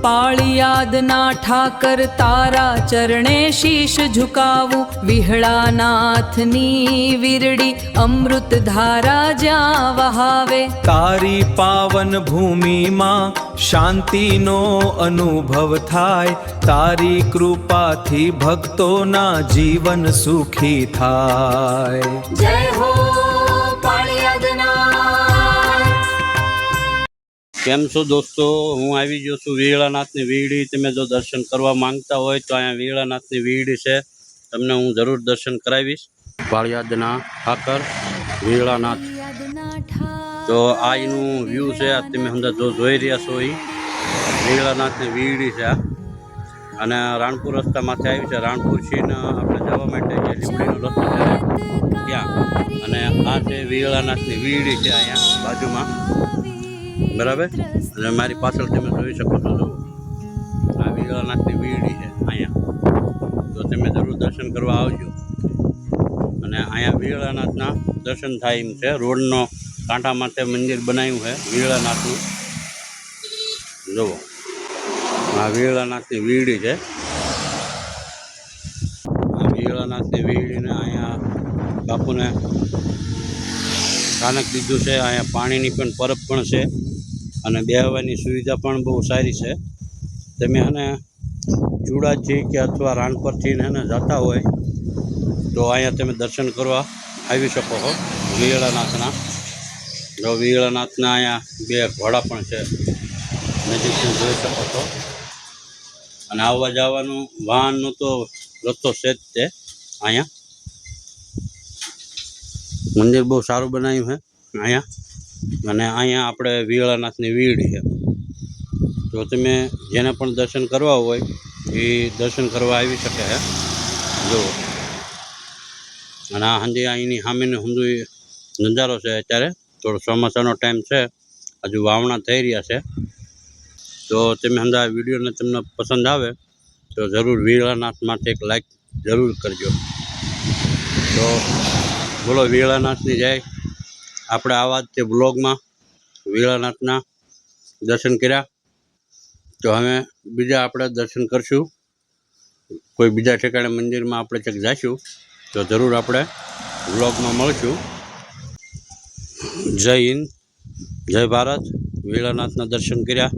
पाळियादना ठाकर तारा चरणे शीश झुकावू विहळानाथनी वीरडी अमृत धारा ज्या वहावे तारी पावन भूमि मां शांति नो अनुभव थाय तारी कृपा थी भक्तो ना जीवन सुखी थाय। जय हो पाळियादना। કેમ છો દોસ્તો, હું આવી ગયો છું વિહળાનાથની વીડી। તમે જો દર્શન કરવા માંગતા હોય તો અહીંયા વિહળાનાથની વીડી છે, તમને હું જરૂર દર્શન કરાવીશ। પાળિયાદના ઠાકર વિહળાનાથ, તો આ એનું વ્યૂ છે। આ તમે અંદર જો જોઈ રહ્યા છો એ વિહળાનાથની વીડી છે અને રાણપુર રસ્તામાંથી આવી છે। રાણપુરથી આપણે જવા માટે જે લીમડીનો રસ્તો છે ત્યાં, અને આ છે વિહળાનાથની વીડી છે અહીંયા બાજુમાં, બરાબર। અને મારી પાછળ તમે જોઈ શકો છો, જો આ વિહળાનાથની વીડી છે અહીંયા, તો તમે જરૂર દર્શન કરવા આવજો। અને અહીંયા વિહળાનાથના દર્શન થાય એમ છે, રોડનો કાંઠા માટે મંદિર બનાવ્યું છે વિહળાનાથનું। જુઓ આ વિહળાનાથની વીડી છે। આ વિહળાનાથની વીડીને અહીંયા બાપુને સ્થાનક દીધું છે। અહીંયા પાણીની પણ પરબ પણ છે અને બેહવાની સુવિધા પણ બહુ સારી છે। તમે એને ચુડાથી કે અથવા રાણપરથી એને જતા હોય તો અહીંયા તમે દર્શન કરવા આવી શકો છો વિહળાનાથના। જો વિહળાનાથના અહીંયા બે ઘોડા પણ છે, નજીકથી જોઈ શકો છો। અને આવવા જવાનું વાહનનું તો રસ્તો છે જ તે અહીંયા। મંદિર બહુ સારું બનાવ્યું છે અહીંયા, અને અહીંયા આપણે વિહળાનાથની વીડી છે, તો તમે જેને પણ દર્શન કરવા હોય એ દર્શન કરવા આવી શકે છે। જુઓ અને આ હંધી અહીંની સામેની ઊંધું નજારો છે। અત્યારે થોડો ચોમાસાનો ટાઈમ છે, હજુ વાવણા થઈ રહ્યા છે, તો તમે હંધા આ વિડીયોને તમને પસંદ આવે તો જરૂર વિહળાનાથ માટે એક લાઈક જરૂર કરજો। તો બોલો વિહળાનાથની જય। આપણે આવા જ તે બ્લોગમાં વિહળાનાથના દર્શન કર્યા, તો હવે બીજા આપણે દર્શન કરશું, કોઈ બીજા ઠેકાણે મંદિરમાં આપણે ક્યાંક જઈશું તો જરૂર આપણે બ્લોગમાં મળશું। જય હિન્દ, જય ભારત। વિહળાનાથના દર્શન કર્યા